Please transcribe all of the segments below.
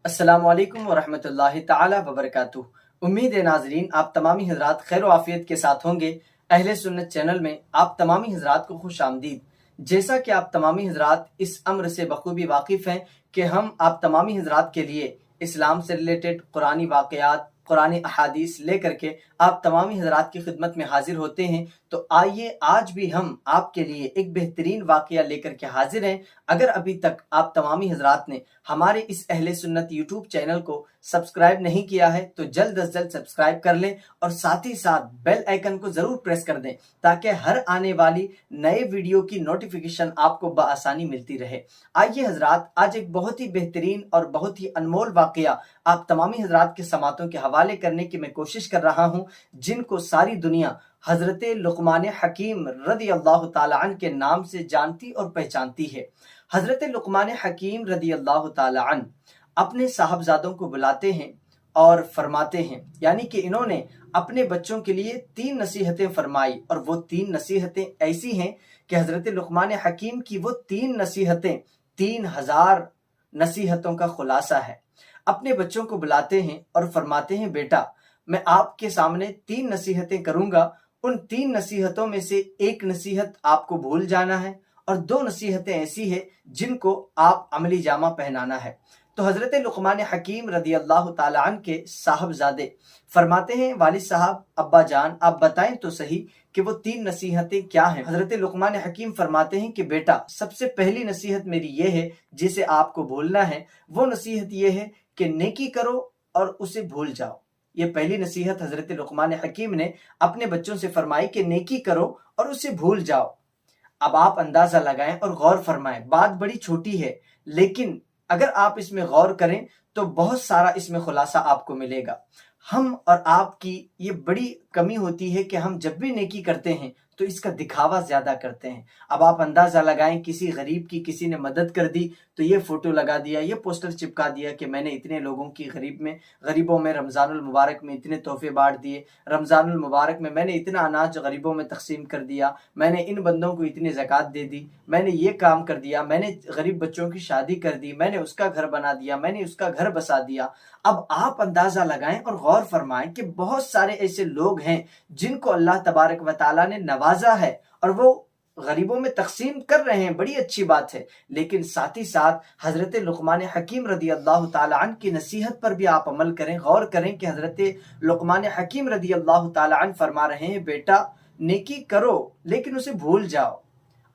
अस्सलामु अलैकुम वरहमतुल्लाहि ताला वबरकातुह। उम्मीद है नाजरीन आप तमामी हजरात खैर आफियत के साथ होंगे। अहले सुन्नत चैनल में आप तमामी हजरात को खुश आमदीद। जैसा कि आप तमामी हजरात इस अम्र से बखूबी वाकिफ़ हैं कि हम आप तमामी हजरात के लिए इस्लाम से रिलेटेड कुरानी वाक़यात, कुरानी अहादीस लेकर के आप तमामी हजरात की खिदमत में हाजिर होते हैं। तो आइए आज भी हम आपके लिए एक बेहतरीन वाक़या लेकर के हाजिर हैं। अगर अभी तक आप तमामी हजरात ने हमारे इस अहले सुन्नत यूट्यूब चैनल को सब्सक्राइब नहीं किया है तो जल्द अज जल्द सब्सक्राइब कर लें और साथ ही साथ बेल आइकन को ज़रूर प्रेस कर दें ताकि हर आने वाली नए वीडियो की नोटिफिकेशन आपको बआसानी मिलती रहे। आइए हजरात, आज एक बहुत ही बेहतरीन और बहुत ही अनमोल वाक़या आप तमामी हजरात के समातों के हवाले करने की मैं कोशिश कर रहा हूँ, जिनको सारी दुनिया हजरत लुक़मान हकीम रदी अल्लाह ताला अन्हु के नाम से जानती और पहचानती है। हजरत लुक़मान हकीम रदी अल्लाह ताला अन्हु अपने साहबजादों को बुलाते हैं और फरमाते हैं, यानी कि इन्होंने अपने बच्चों के लिए 3 नसीहतें फरमाई और वो 3 नसीहतें ऐसी हैं कि हजरत लुक़मान हकीम की वो 3 नसीहतें 3000 नसीहतों का खुलासा है। अपने बच्चों को बुलाते हैं और फरमाते हैं, बेटा मैं आपके सामने 3 नसीहतें करूंगा, उन 3 नसीहतों में से एक नसीहत आपको भूल जाना है और 2 नसीहतें ऐसी है जिनको आप अमली जामा पहनाना है। तो हजरत लुक़मान हकीम रदी अल्लाह ताला अन्हु के साहबजादे फरमाते हैं, वालिद साहब, अब्बा जान, आप बताएं तो सही कि वो 3 नसीहतें क्या हैं। हजरत लुक़मान हकीम फरमाते हैं कि बेटा सबसे पहली नसीहत मेरी ये है जिसे आपको भूलना है, वो नसीहत ये है कि नेकी करो और उसे भूल जाओ। ये पहली नसीहत हजरत लुक़मान हकीम ने अपने बच्चों से फरमाई कि नेकी करो और उसे भूल जाओ। अब आप अंदाजा लगाएं और गौर फरमाएं, बात बड़ी छोटी है लेकिन अगर आप इसमें गौर करें तो बहुत सारा इसमें खुलासा आपको मिलेगा। हम और आपकी ये बड़ी कमी होती है कि हम जब भी नेकी करते हैं तो इसका दिखावा ज्यादा करते हैं। अब आप अंदाजा लगाएं, किसी गरीब की किसी ने मदद कर दी तो ये फोटो लगा दिया, ये पोस्टर चिपका दिया कि मैंने इतने लोगों की गरीबों में रमजानुल मुबारक में इतने तोहफे बांट दिए, रमजानुल मुबारक में मैंने इतना अनाज गरीबों में तकसीम कर दिया, मैंने इन बंदों को इतनी ज़कात दे दी, मैंने ये काम कर दिया, मैंने गरीब बच्चों की शादी कर दी, मैंने उसका घर बना दिया, मैंने उसका घर बसा दिया। अब आप अंदाजा लगाएं और गौर फरमाएं कि बहुत सारे ऐसे लोग हैं जिनको अल्लाह तबारक व तआला ने नवाजा है और वो गरीबों में तकसीम कर रहे हैं, बड़ी अच्छी बात है। लेकिन साथ ही साथ हजरत लुक़मान हकीम रदी अल्लाह ताला अन्हु की नसीहत पर भी आप अमल करें। गौर करें कि हजरत लुक़मान हकीम रदी अल्लाह ताला अन्हु फरमा रहे हैं, बेटा नेकी करो लेकिन उसे भूल जाओ।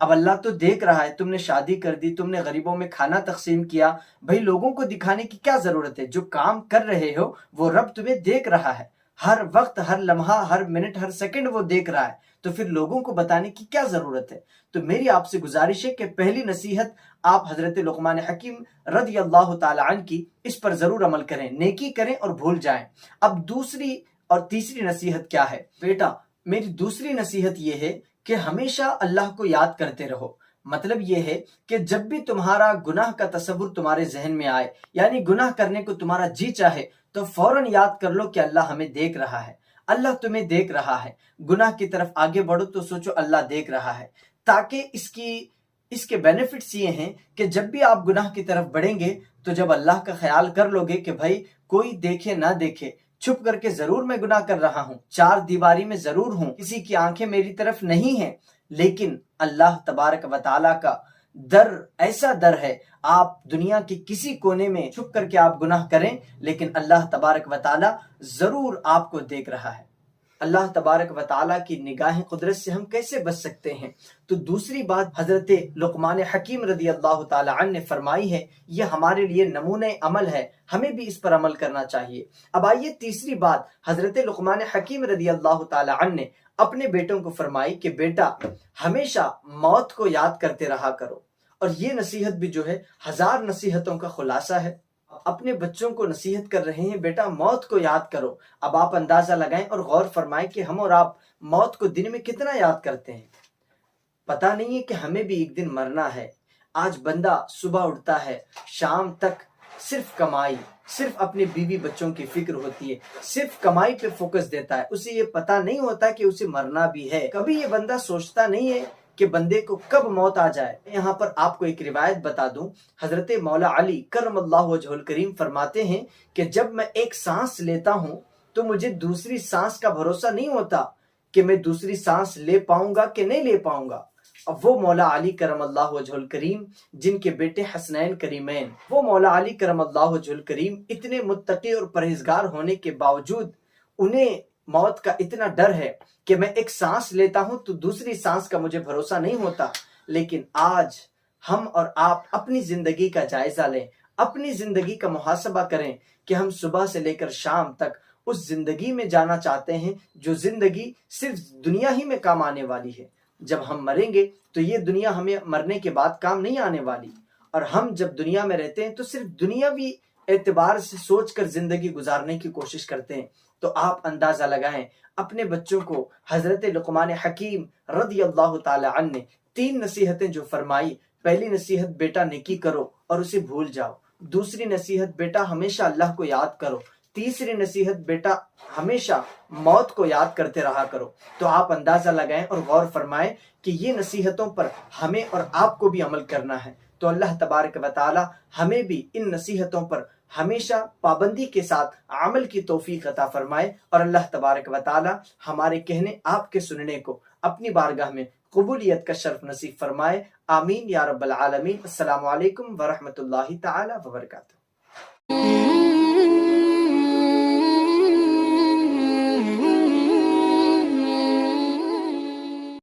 अब अल्लाह तो देख रहा है, तुमने शादी कर दी, तुमने गरीबों में खाना तकसीम किया, भाई लोगों को दिखाने की क्या जरूरत है? जो काम कर रहे हो वो रब तुम्हें देख रहा है, हर वक्त, हर लम्हा, हर मिनट, हर सेकंड वो देख रहा है, तो फिर लोगों को बताने की क्या जरूरत है? तो मेरी आपसे गुजारिश है कि पहली नसीहत आप हजरत लुक़मान हकीम रदी अल्लाह ताला अन्हु की इस पर जरूर अमल करें, नेकी करें और भूल जाएं। अब दूसरी और तीसरी नसीहत क्या है? बेटा मेरी दूसरी नसीहत ये है कि हमेशा अल्लाह को याद करते रहो। मतलब ये है कि जब भी तुम्हारा गुनाह का तसव्वुर तुम्हारे जहन में आए, यानी गुनाह करने को तुम्हारा जी चाहे, तो फौरन याद कर लो कि अल्लाह हमें देख रहा है, अल्लाह तुम्हें देख रहा है। गुनाह की तरफ आगे बढ़ो तो सोचो अल्लाह देख रहा है, ताकि इसके बेनिफिट्स ये हैं कि जब भी आप गुनाह की तरफ बढ़ेंगे तो जब अल्लाह का ख्याल कर लोगे कि भाई कोई देखे ना देखे, छुप करके जरूर मैं गुनाह कर रहा हूँ, 4 दीवारी में जरूर हूँ, किसी की आंखें मेरी तरफ नहीं है, लेकिन अल्लाह तबारक व तआला का दर ऐसा दर है, आप दुनिया के किसी कोने में छुप करके आप गुनाह करें लेकिन अल्लाह तबारक व तआला जरूर आपको देख रहा है। अल्लाह तबारक व तआला की निगाह कुदरत से हम कैसे बच सकते हैं? तो दूसरी बात हजरत लुक़मान हकीम रदी अल्लाह ताला अन्हु ने फरमाई है, ये हमारे लिए नमूने अमल है, हमें भी इस पर अमल करना चाहिए। अब आइए तीसरी बात हजरत लुक़मान हकीम रदी अल्लाह ताला अन्हु ने अपने बेटों को फरमाई कि बेटा हमेशा मौत को याद करते रहा करो। और ये नसीहत भी जो है 1000 नसीहतों का खुलासा है। अपने बच्चों को नसीहत कर रहे हैं, बेटा मौत को याद करो। अब आप अंदाजा लगाएं और गौर फरमाएं कि हम और आप मौत को दिन में कितना याद करते हैं। पता नहीं है कि हमें भी एक दिन मरना है। आज बंदा सुबह उठता है, शाम तक सिर्फ कमाई, सिर्फ अपने बीवी बच्चों की फिक्र होती है, सिर्फ कमाई पे फोकस देता है, उसे ये पता नहीं होता कि उसे मरना भी है। कभी ये बंदा सोचता नहीं है کہ بندے کو کب موت آ جائے۔ یہاں پر آپ کو ایک روایت بتا دوں، حضرت مولا علی کرم اللہ وجہ الکریم فرماتے ہیں کہ جب میں ایک سانس لیتا ہوں تو مجھے دوسری سانس کا بھروسہ نہیں ہوتا کہ میں دوسری سانس لے پاؤں گا کہ نہیں لے پاؤں گا۔ اب وہ مولا علی کرم اللہ وجہ الکریم جن کے بیٹے حسنین کریمین، وہ مولا علی کرم اللہ وجہ الکریم اتنے متقی اور پرہیزگار ہونے کے باوجود انہیں موت کا اتنا ڈر ہے کہ میں ایک سانس لیتا ہوں تو دوسری سانس کا مجھے بھروسہ نہیں ہوتا۔ لیکن آج ہم اور آپ اپنی زندگی کا جائزہ لیں، اپنی زندگی کا محاسبہ کریں کہ ہم صبح سے لے کر شام تک اس زندگی میں جانا چاہتے ہیں جو زندگی صرف دنیا ہی میں کام آنے والی ہے۔ جب ہم مریں گے تو یہ دنیا ہمیں مرنے کے بعد کام نہیں آنے والی، اور ہم جب دنیا میں رہتے ہیں تو صرف دنیاوی اعتبار سے سوچ کر زندگی گزارنے کی کوشش کرتے ہیں۔ تو آپ اندازہ لگائیں، اپنے بچوں کو حضرت لقمان حکیم رضی اللہ تعالی عنہ نے 3 نصیحتیں جو فرمائی، پہلی نصیحت بیٹا نیکی کرو اور اسے بھول جاؤ، دوسری نصیحت بیٹا ہمیشہ اللہ کو یاد کرو، تیسری نصیحت بیٹا ہمیشہ موت کو یاد کرتے رہا کرو۔ تو آپ اندازہ لگائیں اور غور فرمائیں کہ یہ نصیحتوں پر ہمیں اور آپ کو بھی عمل کرنا ہے۔ تو اللہ تبارک و تعالی ہمیں بھی ان نصیحتوں پر ہمیشہ پابندی کے ساتھ عمل کی توفیق عطا فرمائے، اور اللہ تبارک و تعالی ہمارے کہنے آپ کے سننے کو اپنی بارگاہ میں قبولیت کا شرف نصیب فرمائے۔ آمین یا رب العالمین۔ السلام علیکم ورحمۃ اللہ تعالی وبرکاتہ۔